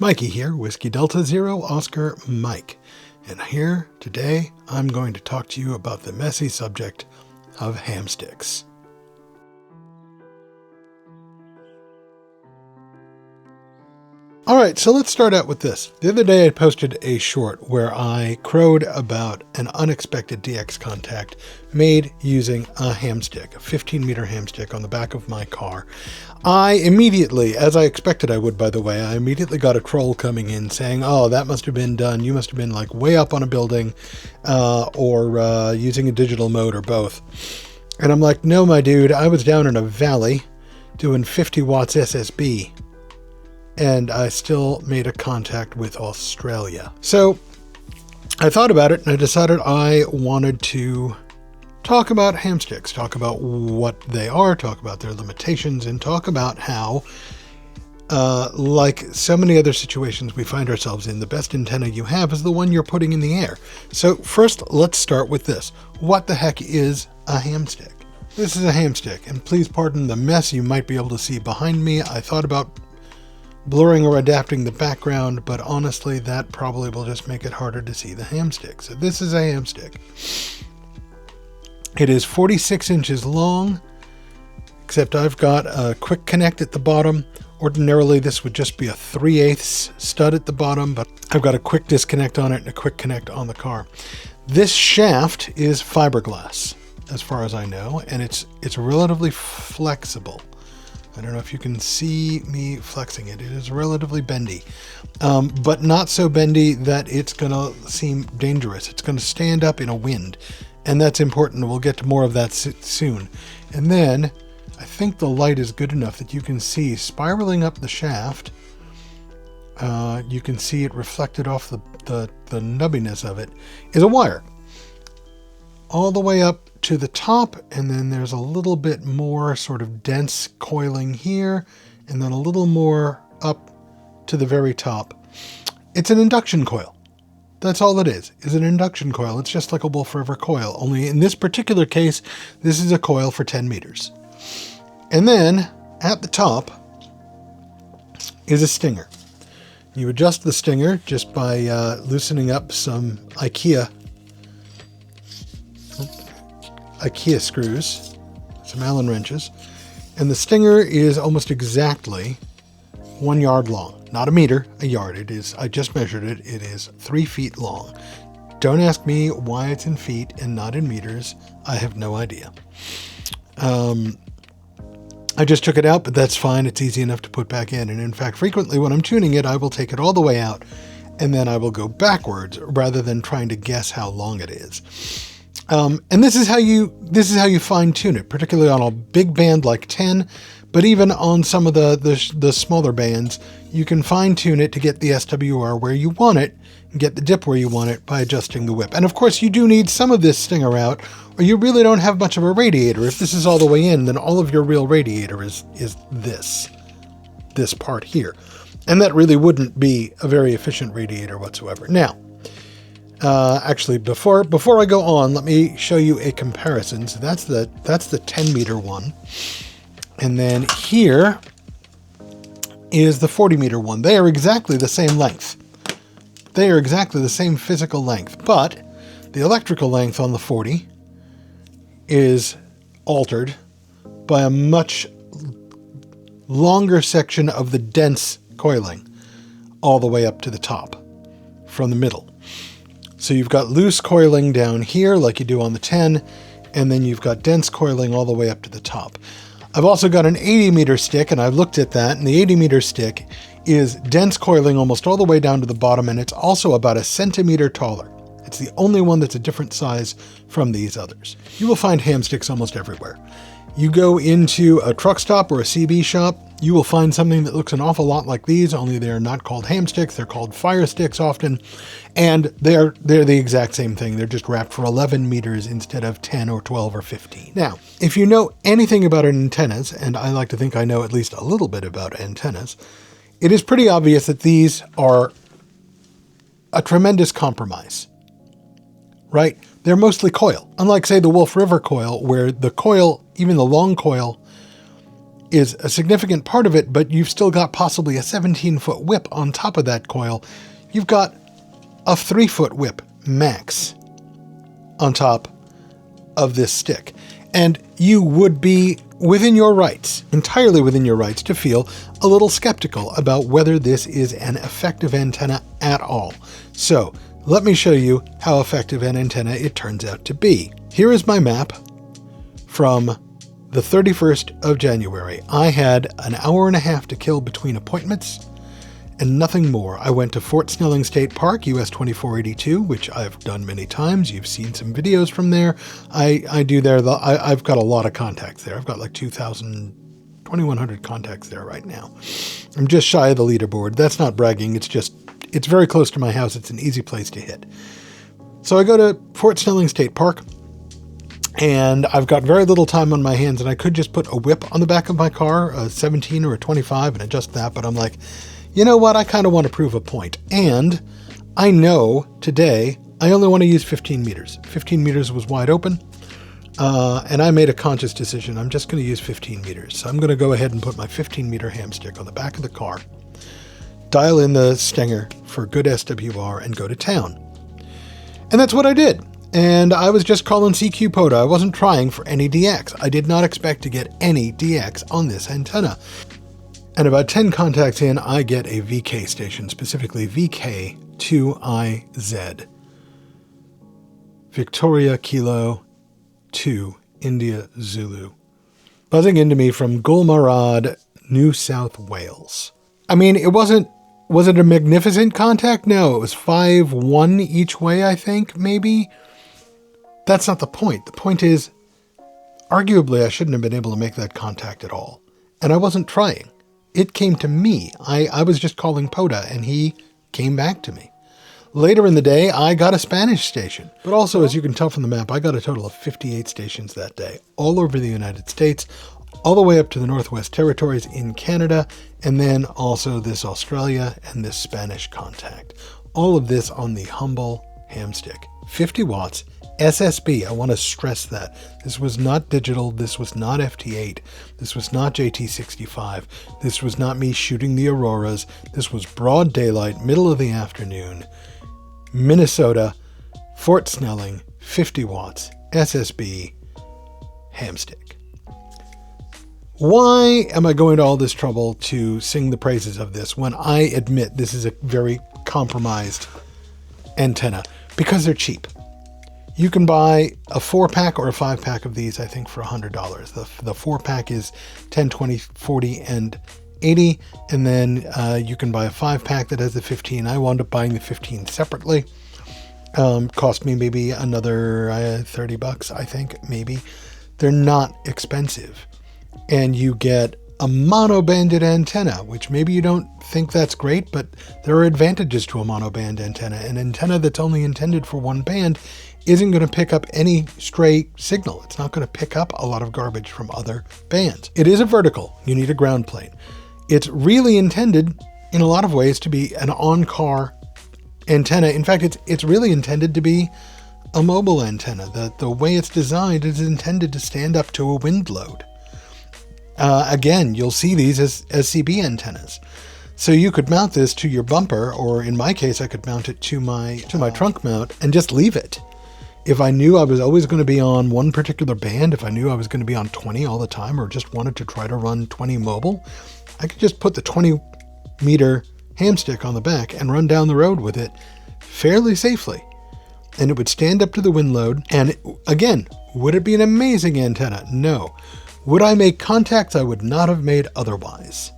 Mikey here, Whiskey Delta Zero Oscar Mike. And here, today, I'm going to talk to you about the messy subject of hamsticks. Alright, so let's start out with this. The other day I posted a short where I crowed about an unexpected DX contact made using a hamstick, a 15-meter hamstick on the back of my car. I immediately, as I expected I would by the way, I immediately got a troll coming in saying, oh, that must have been done, you must have been like way up on a building or using a digital mode or both. And I'm like, no my dude, I was down in a valley doing 50 watts SSB. And I still made a contact with Australia. So I thought about it and I decided I wanted to talk about hamsticks, talk about what they are, talk about their limitations, and talk about how, like so many other situations we find ourselves in, the best antenna you have is the one you're putting in the air. So first, let's start with this. What the heck is a hamstick? This is a hamstick, and please pardon the mess you might be able to see behind me. I thought about blurring or adapting the background, but honestly that probably will just make it harder to see the hamstick. So this is a hamstick. It is 46 inches long, except I've got a quick connect at the bottom. Ordinarily this would just be a 3/8 stud at the bottom, but I've got a quick disconnect on it and a quick connect on the car. This shaft is fiberglass, as far as I know, and it's relatively flexible. I don't know if you can see me flexing it. It is relatively bendy, but not so bendy that it's going to seem dangerous. It's going to stand up in a wind, and that's important. We'll get to more of that soon. And then I think the light is good enough that you can see spiraling up the shaft. You can see it reflected off the nubbiness of it is a wire all the way up to the top, and then there's a little bit more sort of dense coiling here, and then a little more up to the very top. It's an induction coil. That's all it is an induction coil. It's just like a Wolf River coil, only in this particular case, this is a coil for 10 meters. And then at the top is a stinger. You adjust the stinger just by loosening up some IKEA screws, some Allen wrenches, and the stinger is almost exactly 1 yard long. Not a meter, a yard. It is, I just measured it, it is 3 feet long. Don't ask me why it's in feet and not in meters. I have no idea. I just took it out, but that's fine. It's easy enough to put back in. And in fact, frequently when I'm tuning it, I will take it all the way out and then I will go backwards rather than trying to guess how long it is. And this is how you fine tune it, particularly on a big band like 10, but even on some of the smaller bands, you can fine tune it to get the SWR where you want it and get the dip where you want it by adjusting the whip. And of course you do need some of this stinger out, or you really don't have much of a radiator. If this is all the way in, then all of your real radiator is this part here. And that really wouldn't be a very efficient radiator whatsoever. Now, actually, before I go on, let me show you a comparison. So that's the 10 meter one. And then here is the 40 meter one. They are exactly the same length. They are exactly the same physical length, but the electrical length on the 40 is altered by a much longer section of the dense coiling all the way up to the top from the middle. So you've got loose coiling down here like you do on the 10, and then you've got dense coiling all the way up to the top. I've also got an 80 meter stick, and I've looked at that, and the 80 meter stick is dense coiling almost all the way down to the bottom, and it's also about a centimeter taller. It's the only one that's a different size from these others. You will find hamsticks almost everywhere. You go into a truck stop or a CB shop, you will find something that looks an awful lot like these, only they're not called hamsticks, they're called fire sticks often, and they're the exact same thing. They're just wrapped for 11 meters instead of 10 or 12 or 15. Now, if you know anything about antennas, and I like to think I know at least a little bit about antennas, it is pretty obvious that these are a tremendous compromise, right? They're mostly coil. Unlike, say, the Wolf River coil, where the coil, even the long coil, is a significant part of it, but you've still got possibly a 17-foot whip on top of that coil. You've got a 3-foot whip max on top of this stick. And you would be within your rights, entirely within your rights, to feel a little skeptical about whether this is an effective antenna at all. So let me show you how effective an antenna it turns out to be. Here is my map from the 31st of January. I had an hour and a half to kill between appointments and nothing more. I went to Fort Snelling State Park, US 2482, which I've done many times. You've seen some videos from there. I do there. I've got a lot of contacts there. I've got like 2,100 contacts there right now. I'm just shy of the leaderboard. That's not bragging. It's very close to my house. It's an easy place to hit. So I go to Fort Snelling State Park, and I've got very little time on my hands, and I could just put a whip on the back of my car, a 17 or a 25, and adjust that. But I'm like, you know what? I kind of want to prove a point. And I know today I only want to use 15 meters. 15 meters was wide open. And I made a conscious decision. I'm just going to use 15 meters. So I'm going to go ahead and put my 15-meter hamstick on the back of the car, dial in the stinger for good SWR, and go to town. And that's what I did. And I was just calling CQ POTA. I wasn't trying for any DX. I did not expect to get any DX on this antenna. And about 10 contacts in, I get a VK station, specifically VK2IZ. Victoria Kilo 2 India Zulu. Buzzing into me from Gulmarad, New South Wales. I mean, was it a magnificent contact? No, it was 5-1 each way, I think, maybe. That's not the point. The point is, arguably, I shouldn't have been able to make that contact at all. And I wasn't trying. It came to me. I was just calling POTA, and he came back to me. Later in the day, I got a Spanish station. But also, as you can tell from the map, I got a total of 58 stations that day, all over the United States, all the way up to the Northwest Territories in Canada, and then also this Australia and this Spanish contact. All of this on the humble hamstick. 50 watts, SSB, I want to stress that. This was not digital, this was not FT8, this was not JT65, this was not me shooting the auroras, this was broad daylight, middle of the afternoon, Minnesota, Fort Snelling, 50 watts, SSB, hamstick. Why am I going to all this trouble to sing the praises of this when I admit this is a very compromised antenna? Because they're cheap. You can buy a 4-pack or a 5-pack of these, I think, for $100. The 4-pack is 10, 20, 40, and 80. And then you can buy a 5-pack that has the 15. I wound up buying the 15 separately. Cost me maybe another $30, I think, maybe. They're not expensive. And you get a mono-banded antenna, which maybe you don't think that's great, but there are advantages to a monoband antenna. An antenna that's only intended for one band isn't going to pick up any stray signal. It's not going to pick up a lot of garbage from other bands. It is a vertical. You need a ground plane. It's really intended in a lot of ways to be an on-car antenna. In fact, it's really intended to be a mobile antenna. The way it's designed is intended to stand up to a wind load. Again, you'll see these as CB antennas. So you could mount this to your bumper, or in my case, I could mount it to my trunk mount and just leave it. If I knew I was always going to be on one particular band, if I knew I was going to be on 20 all the time, or just wanted to try to run 20 mobile, I could just put the 20-meter hamstick on the back and run down the road with it fairly safely. And it would stand up to the wind load. And again, would it be an amazing antenna? No. Would I make contacts I would not have made otherwise?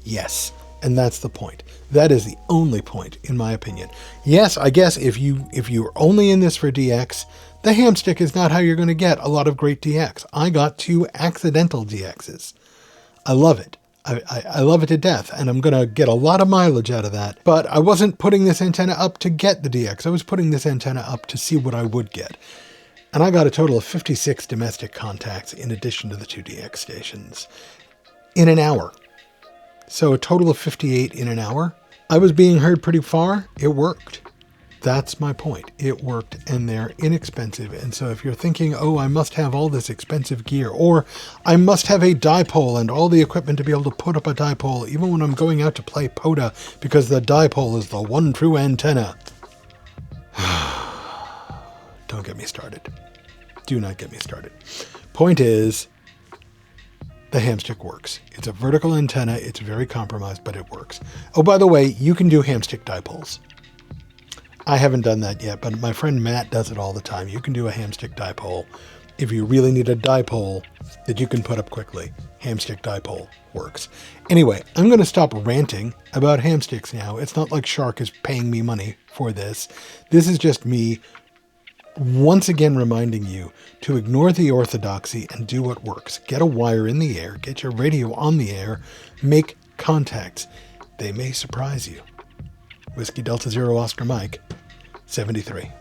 Yes. And that's the point. That is the only point, in my opinion. Yes, I guess if you're only in this for DX, the hamstick is not how you're going to get a lot of great DX. I got 2 accidental DXs. I love it. I love it to death, and I'm going to get a lot of mileage out of that. But I wasn't putting this antenna up to get the DX. I was putting this antenna up to see what I would get. And I got a total of 56 domestic contacts in addition to the 2 DX stations in an hour. So a total of 58 in an hour. I was being heard pretty far. It worked. That's my point. It worked, and they're inexpensive. And so if you're thinking, oh, I must have all this expensive gear, or I must have a dipole and all the equipment to be able to put up a dipole, even when I'm going out to play POTA, because the dipole is the one true antenna. Don't get me started. Do not get me started. Point is, the hamstick works. It's a vertical antenna. It's very compromised, but it works. Oh, by the way, you can do hamstick dipoles. I haven't done that yet, but my friend Matt does it all the time. You can do a hamstick dipole. If you really need a dipole that you can put up quickly, hamstick dipole works. Anyway, I'm going to stop ranting about hamsticks now. It's not like Shark is paying me money for this. This is just me once again reminding you to ignore the orthodoxy and do what works. Get a wire in the air, get your radio on the air, make contacts. They may surprise you. Whiskey Delta Zero Oscar Mike, 73.